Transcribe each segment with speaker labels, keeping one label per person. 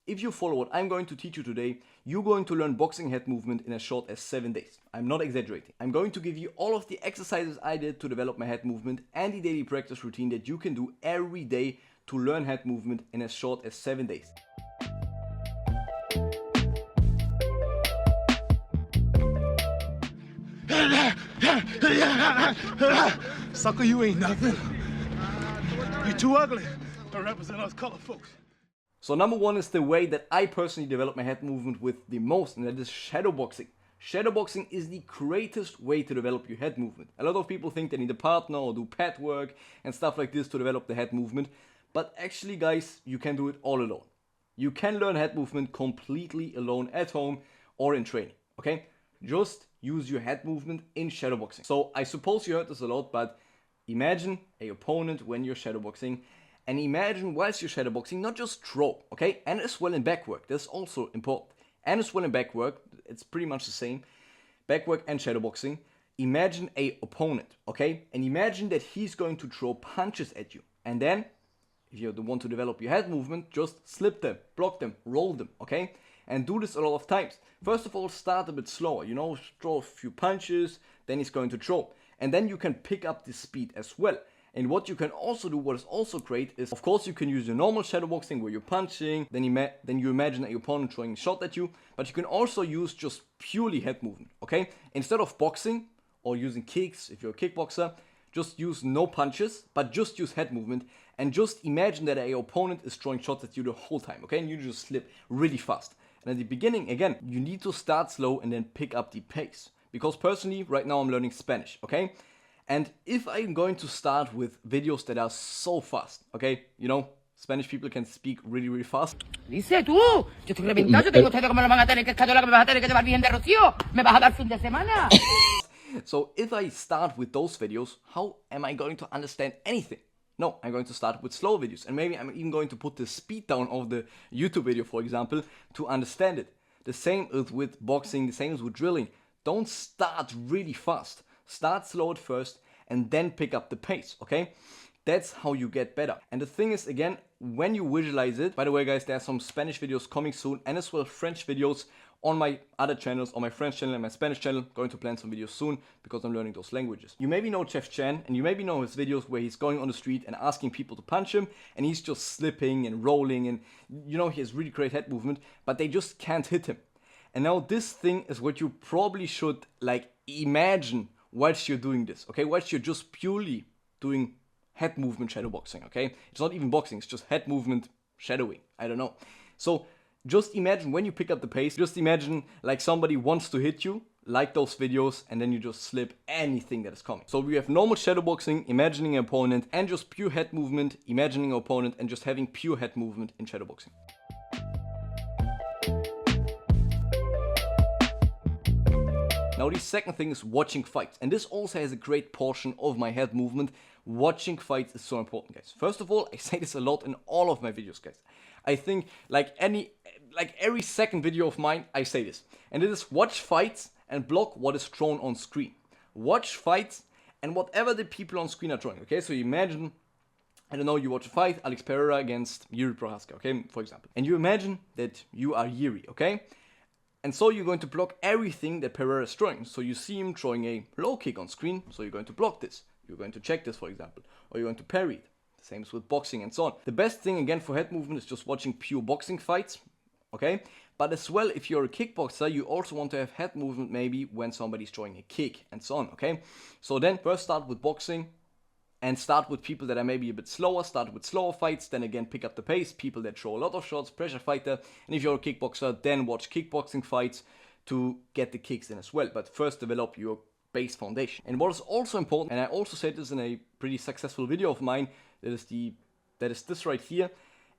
Speaker 1: if you follow what I'm going to teach you today, you're going to learn boxing head movement in as short as 7 days. I'm not exaggerating. I'm going to give you all of the exercises I did to develop my head movement and the daily practice routine that you can do every day to learn head movement in as short as 7 days.
Speaker 2: Sucker, you ain't nothing. You too ugly to represent us color folks.
Speaker 1: So number one is the way that I personally develop my head movement with the most, and that is shadowboxing. Shadowboxing is the greatest way to develop your head movement. A lot of people think they need a partner or do pad work and stuff like this to develop the head movement. But actually, guys, you can do it all alone. You can learn head movement completely alone at home or in training, okay? Just use your head movement in shadowboxing. So I suppose you heard this a lot, but imagine an opponent when you're shadowboxing, and imagine whilst you're shadowboxing, not just throw, okay? And as well in back work, that's also important. And as well in back work, it's pretty much the same. Back work and shadowboxing. Imagine an opponent, okay? And imagine that he's going to throw punches at you. And then, if you want to develop your head movement, just slip them, block them, roll them, okay? And do this a lot of times. First of all, start a bit slower, throw a few punches, then he's going to throw. And then you can pick up the speed as well. And what you can also do, what is also great, is of course you can use your normal shadowboxing where you're punching, then you imagine that your opponent throwing a shot at you, but you can also use just purely head movement, okay? Instead of boxing or using kicks, if you're a kickboxer, just use no punches, but just use head movement, and just imagine that your opponent is throwing shots at you the whole time, okay? And you just slip really fast. And at the beginning, again, you need to start slow and then pick up the pace. Because personally, right now I'm learning Spanish, okay? And if I'm going to start with videos that are so fast, okay, Spanish people can speak really, really fast.
Speaker 3: Dice tú, yo estoy reventado, yo tengo como lo van a tener que escayola que me vas a tener que llevar bien de Rocío, me vas a dar fin de semana.
Speaker 1: So if I start with those videos, how am I going to understand anything? No, I'm going to start with slow videos, and maybe I'm even going to put the speed down of the YouTube video, for example, to understand it. The same is with boxing, the same is with drilling. Don't start really fast. Start slow at first and then pick up the pace, okay? That's how you get better. And the thing is, again, when you visualize it, by the way, guys, there are some Spanish videos coming soon and as well French videos on my other channels, on my French channel and my Spanish channel. Going to plan some videos soon because I'm learning those languages. You maybe know Chef Chan, and you maybe know his videos where he's going on the street and asking people to punch him, and he's just slipping and rolling, and he has really great head movement, but they just can't hit him. And now this thing is what you probably should imagine whilst you're doing this, okay? Whilst you're just purely doing head movement shadowboxing, okay? It's not even boxing, it's just head movement shadowing. I don't know. So just imagine when you pick up the pace, just imagine like somebody wants to hit you, like those videos, and then you just slip anything that is coming. So we have normal shadowboxing, imagining an opponent, and just pure head movement, imagining an opponent, and just having pure head movement in shadowboxing. Now the second thing is watching fights, and this also has a great portion of my head movement. Watching fights is so important, guys. First of all, I say this a lot in all of my videos, guys. I think every second video of mine, I say this. And it is watch fights and block what is thrown on screen. Watch fights and whatever the people on screen are throwing, okay? So you imagine, I don't know, you watch a fight, Alex Pereira against Jiří Procházka, okay, for example. And you imagine that you are Jiří, okay? And so you're going to block everything that Pereira is throwing. So you see him throwing a low kick on screen, so you're going to block this. You're going to check this, for example. Or you're going to parry it. The same is with boxing and so on. The best thing, again, for head movement is just watching pure boxing fights, okay? But as well, if you're a kickboxer, you also want to have head movement maybe when somebody's throwing a kick and so on, okay? So then first start with boxing, and start with people that are maybe a bit slower, start with slower fights, then again pick up the pace, people that throw a lot of shots, pressure fighter, and if you're a kickboxer, then watch kickboxing fights to get the kicks in as well. But first develop your base foundation. And what is also important, and I also said this in a pretty successful video of mine, that is this right here,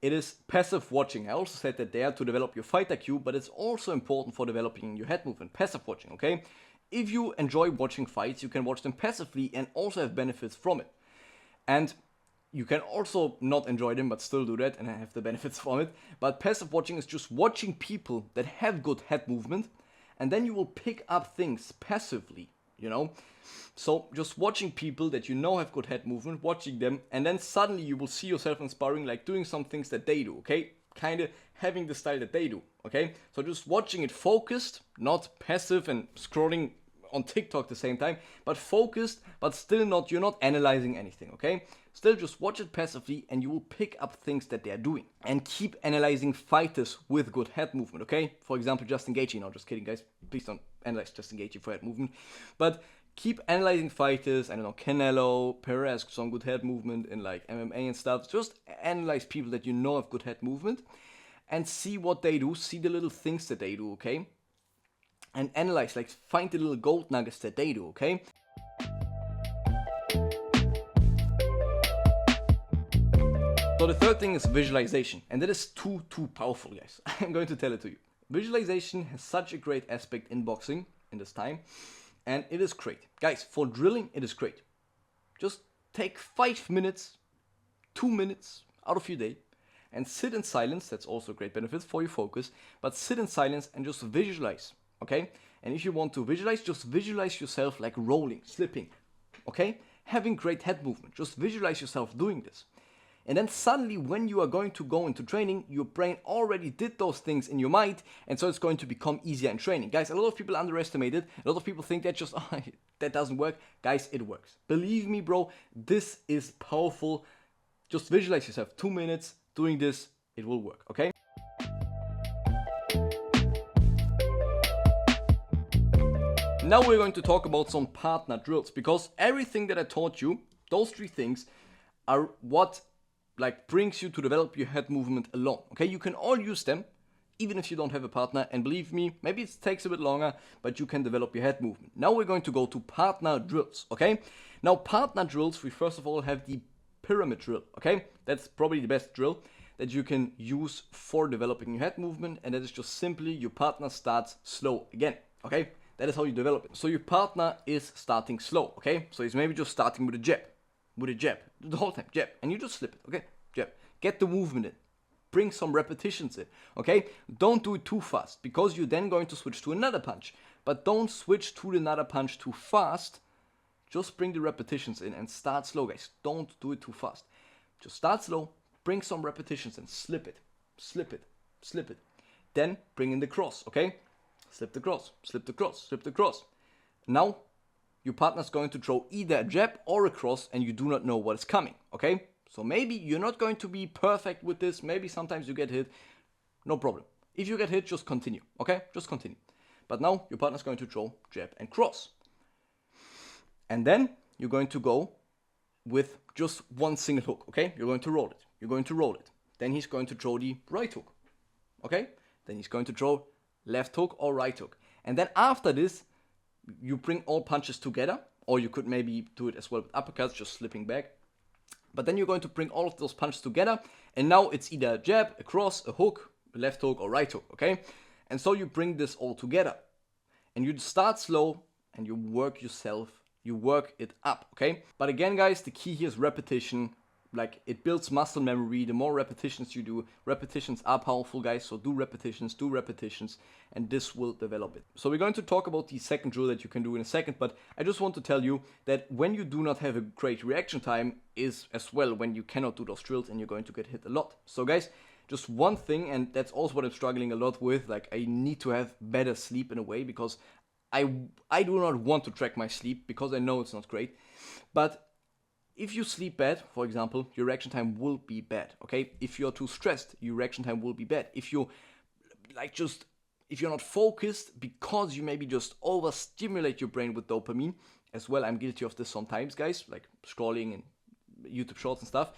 Speaker 1: it is passive watching. I also said that there to develop your fight IQ, but it's also important for developing your head movement, passive watching, okay? If you enjoy watching fights, you can watch them passively and also have benefits from it. And you can also not enjoy them, but still do that and have the benefits from it. But passive watching is just watching people that have good head movement, and then you will pick up things passively, So just watching people that have good head movement, watching them, and then suddenly you will see yourself in sparring, like doing some things that they do, okay? kind of having the style that they do, okay? So just watching it focused, not passive and scrolling on TikTok at the same time, but focused, but still not, you're not analyzing anything, okay? Still just watch it passively and you will pick up things that they're doing. And keep analyzing fighters with good head movement, okay? For example, Justin Gaethje, no, just kidding guys, please don't analyze Justin Gaethje for head movement, but keep analyzing fighters, I don't know, Canelo, Perez, some good head movement in like MMA and stuff. Just analyze people that you know have good head movement and see what they do, see the little things that they do, okay? And analyze, like find the little gold nuggets that they do, okay? So the third thing is visualization, and that is too powerful, guys. I'm going to tell it to you. Visualization has such a great aspect in boxing in this time, and it is great. Guys, for drilling, it is great. Just take 5 minutes, 2 minutes out of your day, and sit in silence. That's also a great benefit for your focus, but sit in silence and just visualize, okay? And if you want to visualize, just visualize yourself like rolling, slipping, okay? Having great head movement. Just visualize yourself doing this. And then suddenly when you are going to go into training, your brain already did those things in your mind, and so it's going to become easier in training. Guys, a lot of people underestimate it. A lot of people think that just, oh, that doesn't work. Guys, it works. Believe me, bro, this is powerful. Just visualize yourself 2 minutes doing this, it will work, okay? Now we're going to talk about some partner drills, because everything that I taught you, those 3 things, are what like brings you to develop your head movement alone. Okay, you can all use them, even if you don't have a partner. And believe me, maybe it takes a bit longer, but you can develop your head movement. Now we're going to go to partner drills. Okay, now partner drills, we first of all have the pyramid drill. Okay, that's probably the best drill that you can use for developing your head movement, and that is just simply your partner starts slow again. Okay, that is how you develop it. So your partner is starting slow. Okay, so he's maybe just starting with a jab. With a jab, the whole time, jab, and you just slip it, okay, jab, get the movement in, bring some repetitions in, okay, don't do it too fast, because you're then going to switch to another punch, but don't switch to another punch too fast, just bring the repetitions in and start slow, guys, don't do it too fast, just start slow, bring some repetitions in, slip it, slip it, slip it, then bring in the cross, okay, slip the cross, slip the cross, slip the cross, now, your partner's going to throw either a jab or a cross and you do not know what is coming, okay? So maybe you're not going to be perfect with this. Maybe sometimes you get hit. No problem. If you get hit, just continue, okay? Just continue. But now your partner's going to throw jab and cross. And then you're going to go with just one single hook, okay? You're going to roll it. You're going to roll it. Then he's going to throw the right hook, okay? Then he's going to throw left hook or right hook. And then after this, you bring all punches together, or you could maybe do it as well with uppercuts, just slipping back. But then you're going to bring all of those punches together, and now it's either a jab, a cross, a hook, a left hook, or right hook, okay? And so you bring this all together. And you start slow, and you work yourself, you work it up, okay? But again, guys, the key here is repetition. Like, it builds muscle memory. The more repetitions you do, repetitions are powerful, guys. So do repetitions, and this will develop it. So we're going to talk about the second drill that you can do in a second, but I just want to tell you that when you do not have a great reaction time is as well when you cannot do those drills and you're going to get hit a lot. So guys, just one thing, and that's also what I'm struggling a lot with, like I need to have better sleep in a way, because I do not want to track my sleep, because I know it's not great. But if you sleep bad, for example, your reaction time will be bad, okay? If you're too stressed, your reaction time will be bad. If you, if you're not focused, because you maybe just overstimulate your brain with dopamine, as well, I'm guilty of this sometimes, guys, like scrolling and YouTube shorts and stuff.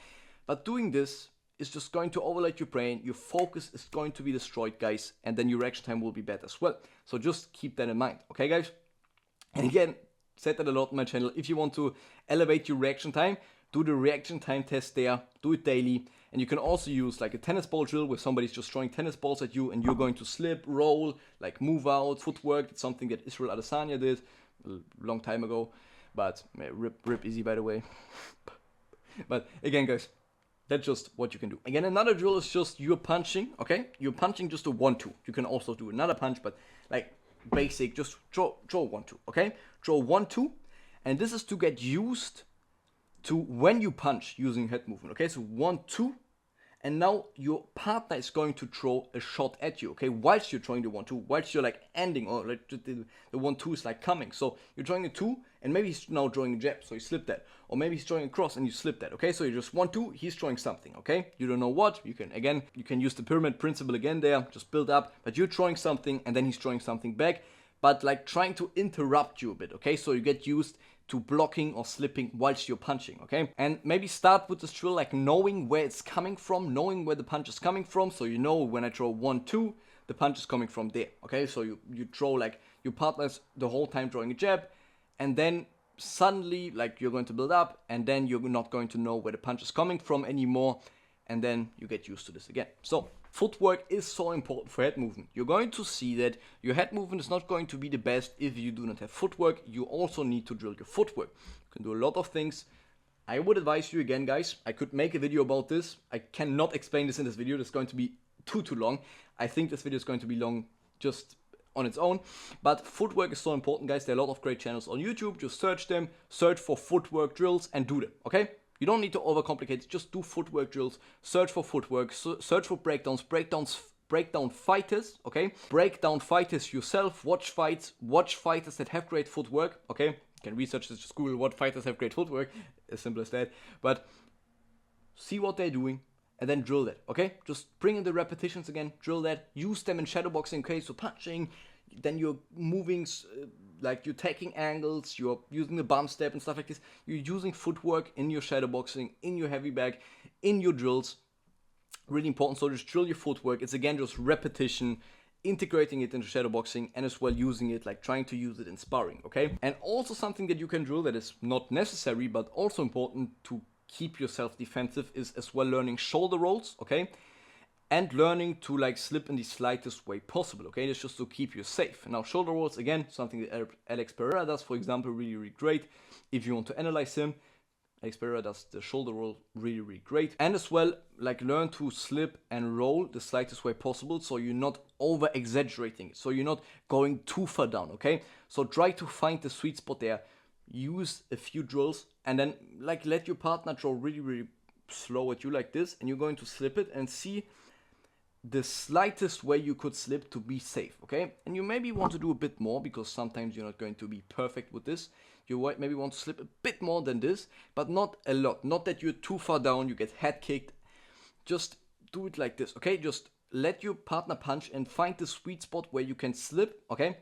Speaker 1: But doing this is just going to overload your brain, your focus is going to be destroyed, guys, and then your reaction time will be bad as well. So just keep that in mind, okay, guys? And again, said that a lot on my channel. If you want to elevate your reaction time, do the reaction time test there, do it daily. And you can also use like a tennis ball drill where somebody's just throwing tennis balls at you and you're going to slip, roll, like move out, footwork. It's something that Israel Adesanya did a long time ago. But rip easy, by the way. But again, guys, that's just what you can do. Again, another drill is just you're punching, okay? You're punching just a 1-2. You can also do another punch, but like basic, just draw 1-2, okay? Draw 1-2, and this is to get used to when you punch using head movement, okay? So 1-2, and now your partner is going to throw a shot at you, okay, whilst you're throwing the 1-2, whilst you're like ending, or like the 1-2 is like coming. So you're throwing a 2, and maybe he's now drawing a jab, so you slip that. Or maybe he's throwing a cross and you slip that, okay? So you're just 1-2, he's throwing something, okay? You don't know what, you can use the pyramid principle again there, just build up, but you're throwing something and then he's throwing something back, but like trying to interrupt you a bit, okay? So you get used to blocking or slipping whilst you're punching, okay? And maybe start with this drill like knowing where it's coming from, knowing where the punch is coming from, so you know when I throw 1-2, the punch is coming from there, okay? So you throw like, your partner's the whole time throwing a jab, and then suddenly like you're going to build up, and then you're not going to know where the punch is coming from anymore, and then you get used to this again. So footwork is so important for head movement. You're going to see that your head movement is not going to be the best if you do not have footwork. You also need to drill your footwork. You can do a lot of things. I would advise you again, guys, I could make a video about this. I cannot explain this in this video. It's going to be too long. I think this video is going to be long just on its own, but footwork is so important, guys. There are a lot of great channels on YouTube. Just search them, search for footwork drills and do them, okay? You don't need to overcomplicate it, just do footwork drills, search for footwork, search for breakdowns, breakdown fighters, okay? Breakdown fighters yourself, watch fighters that have great footwork, okay? You can research this, just Google what fighters have great footwork, as simple as that. But see what they're doing and then drill that, okay? Just bring in the repetitions again, drill that, use them in shadowboxing, okay? So punching, then you're moving, like you're taking angles, you're using the bump step and stuff like this. You're using footwork in your shadowboxing, in your heavy bag, in your drills. Really important. So just drill your footwork. It's again just repetition, integrating it into shadowboxing, and as well using it, like trying to use it in sparring, okay? And also something that you can drill that is not necessary but also important to keep yourself defensive is as well learning shoulder rolls, okay? And learning to like slip in the slightest way possible, okay? That's just to keep you safe. Now shoulder rolls, again, something that Alex Pereira does, for example, really, really great. If you want to analyze him, Alex Pereira does the shoulder roll really, really great. And as well, like learn to slip and roll the slightest way possible, so you're not over exaggerating it, so you're not going too far down, okay? So try to find the sweet spot there. Use a few drills and then like let your partner throw really, really slow at you like this, and you're going to slip it and see the slightest way you could slip to be safe, okay? And you maybe want to do a bit more because sometimes you're not going to be perfect with this. You maybe want to slip a bit more than this, but not a lot. Not that you're too far down, you get head kicked. Just do it like this, okay? Just let your partner punch and find the sweet spot where you can slip, okay?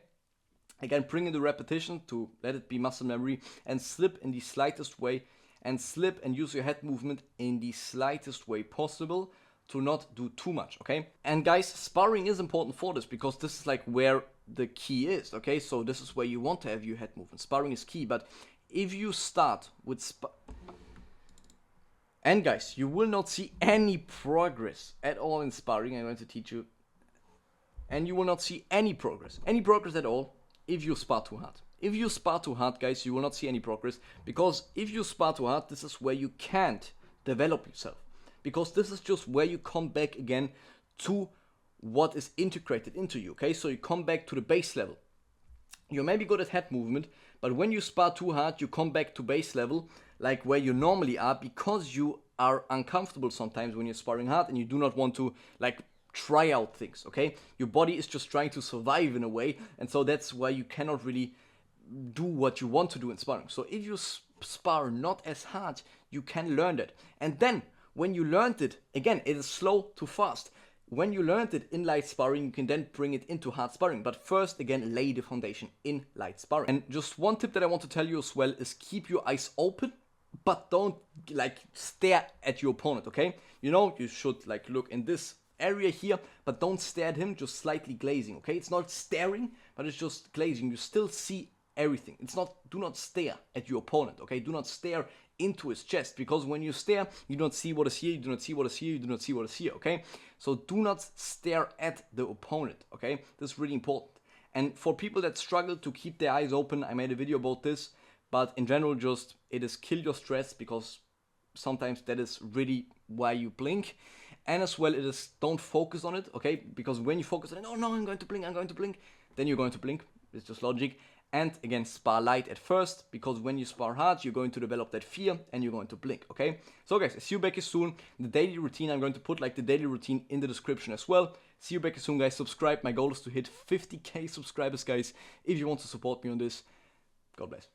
Speaker 1: Again, bring in the repetition to let it be muscle memory and slip in the slightest way, and slip and use your head movement in the slightest way possible to not do too much, okay? And guys, sparring is important for this because this is like where the key is, okay? So this is where you want to have your head movement. Sparring is key, but if you start with and guys, you will not see any progress at all in sparring. I'm going to teach you. And you will not see any progress at all if you spar too hard. If you spar too hard, guys, you will not see any progress, because if you spar too hard, this is where you can't develop yourself. Because this is just where you come back again to what is integrated into you, okay? So you come back to the base level. You're maybe good at head movement, but when you spar too hard, you come back to base level, like where you normally are, because you are uncomfortable sometimes when you're sparring hard and you do not want to like try out things, okay? Your body is just trying to survive in a way, and so that's why you cannot really do what you want to do in sparring. So if you spar not as hard, you can learn that. And then when you learned it, again, it is slow to fast. When you learned it in light sparring, you can then bring it into hard sparring. But first, again, lay the foundation in light sparring. And just one tip that I want to tell you as well is keep your eyes open, but don't like stare at your opponent, okay? You know, you should like look in this area here, but don't stare at him, just slightly glazing, okay? It's not staring, but it's just glazing. You still see everything. It's not, do not stare at your opponent, okay? Do not stare into his chest, because when you stare, you don't see what is here, you do not see what is here, you do not see what is here, okay? So do not stare at the opponent, okay? This is really important. And for people that struggle to keep their eyes open, I made a video about this, but in general, just, it is kill your stress, because sometimes that is really why you blink. And as well, it is, don't focus on it, okay? Because when you focus on it, oh no, I'm going to blink, then you're going to blink. It's just logic. And again, spar light at first, because when you spar hard, you're going to develop that fear and you're going to blink, okay? So guys, see you back soon. The daily routine, I'm going to put like the daily routine in the description as well. See you back soon, guys. Subscribe. My goal is to hit 50k subscribers, guys. If you want to support me on this, God bless.